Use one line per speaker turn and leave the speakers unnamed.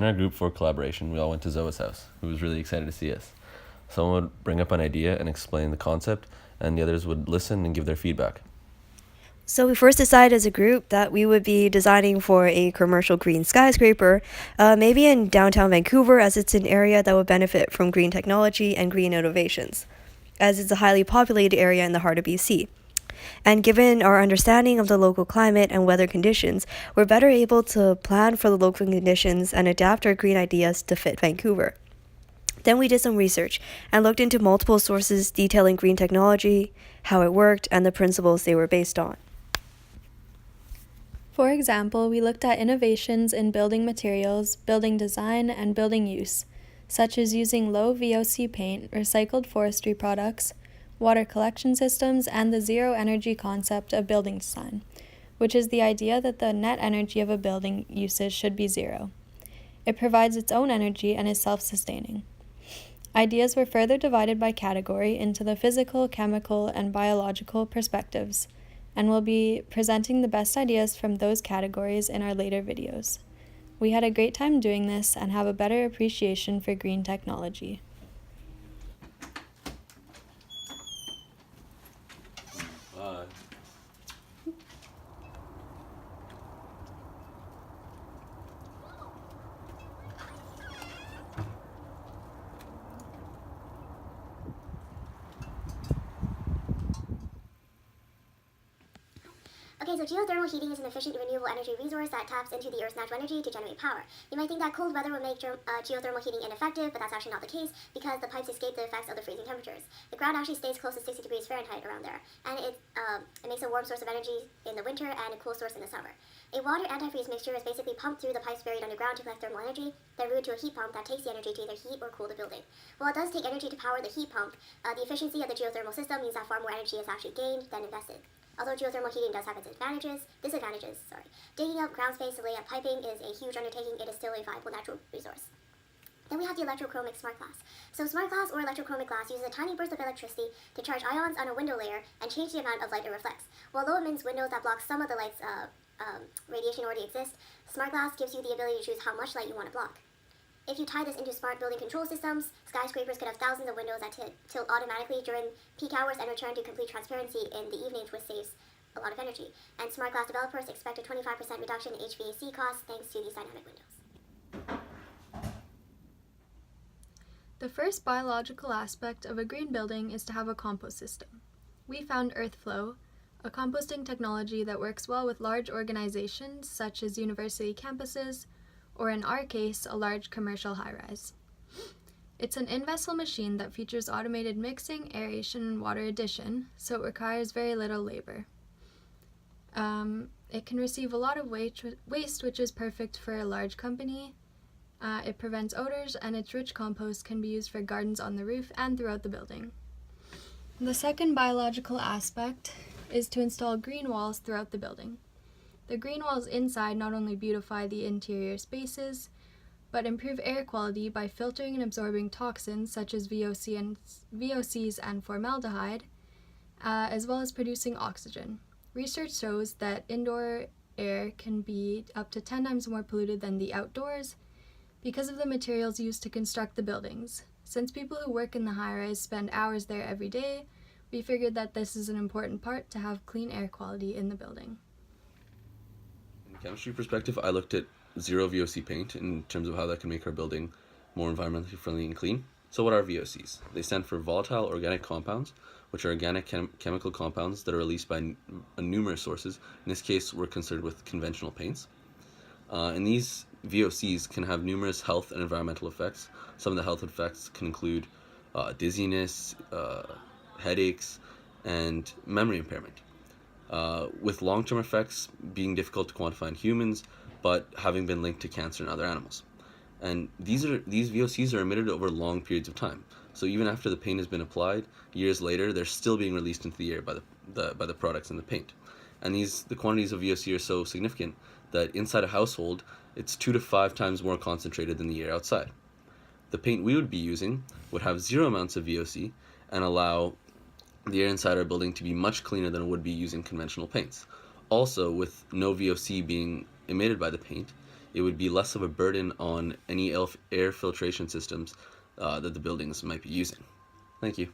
our group for collaboration, we all went to Zoa's house, who was really excited to see us. Someone would bring up an idea and explain the concept, and the others would listen and give their feedback.
So we first decided as a group that we would be designing for a commercial green skyscraper, maybe in downtown Vancouver, as it's an area that would benefit from green technology and green innovations, as it's a highly populated area in the heart of BC. And given our understanding of the local climate and weather conditions, we're better able to plan for the local conditions and adapt our green ideas to fit Vancouver. Then we did some research and looked into multiple sources detailing green technology, how it worked, and the principles they were based on.
For example, we looked at innovations in building materials, building design, and building use, such as using low VOC paint, recycled forestry products, water collection systems, and the zero energy concept of building design, which is the idea that the net energy of a building usage should be zero. It provides its own energy and is self-sustaining. Ideas were further divided by category into the physical, chemical, and biological perspectives, and we'll be presenting the best ideas from those categories in our later videos. We had a great time doing this and have a better appreciation for green technology.
Okay, so geothermal heating is an efficient renewable energy resource that taps into the Earth's natural energy to generate power. You might think that cold weather will make geothermal heating ineffective, but that's actually not the case because the pipes escape the effects of the freezing temperatures. The ground actually stays close to 60 degrees Fahrenheit around there, and it makes a warm source of energy in the winter and a cool source in the summer. A water antifreeze mixture is basically pumped through the pipes buried underground to collect thermal energy, then routed to a heat pump that takes the energy to either heat or cool the building. While it does take energy to power the heat pump, the efficiency of the geothermal system means that far more energy is actually gained than invested. Although digital heating does have its disadvantages, digging up ground space to lay up piping is a huge undertaking. It is still a viable natural resource. Then we have the electrochromic smart glass. So smart glass or electrochromic glass uses a tiny burst of electricity to charge ions on a window layer and change the amount of light it reflects. While low emits windows that block some of the light's radiation already exist, smart glass gives you the ability to choose how much light you want to block. If you tie this into smart building control systems, skyscrapers could have thousands of windows that tilt automatically during peak hours and return to complete transparency in the evenings, which saves a lot of energy. And smart glass developers expect a 25% reduction in HVAC costs thanks to these dynamic windows.
The first biological aspect of a green building is to have a compost system. We found EarthFlow, a composting technology that works well with large organizations such as university campuses, or in our case, a large commercial high-rise. It's an in-vessel machine that features automated mixing, aeration, and water addition, so it requires very little labor. It can receive a lot of waste, which is perfect for a large company. It prevents odors, and its rich compost can be used for gardens on the roof and throughout the building. The second biological aspect is to install green walls throughout the building. The green walls inside not only beautify the interior spaces, but improve air quality by filtering and absorbing toxins such as VOCs and formaldehyde, as well as producing oxygen. Research shows that indoor air can be up to 10 times more polluted than the outdoors because of the materials used to construct the buildings. Since people who work in the high-rise spend hours there every day, we figured that this is an important part to have clean air quality in the building.
Chemistry perspective, I looked at zero VOC paint in terms of how that can make our building more environmentally friendly and clean. So what are VOCs? They stand for volatile organic compounds, which are organic chemical compounds that are released by numerous sources. In this case, we're concerned with conventional paints. And these VOCs can have numerous health and environmental effects. Some of the health effects can include dizziness, headaches, and memory impairment. With long-term effects being difficult to quantify in humans, but having been linked to cancer in other animals. And these VOCs are emitted over long periods of time. So even after the paint has been applied, years later, they're still being released into the air by the products in the paint. And the quantities of VOC are so significant that inside a household, it's 2 to 5 times more concentrated than the air outside. The paint we would be using would have zero amounts of VOC and allow the air inside our building to be much cleaner than it would be using conventional paints. Also, with no VOC being emitted by the paint, it would be less of a burden on any air filtration systems that the buildings might be using. Thank you.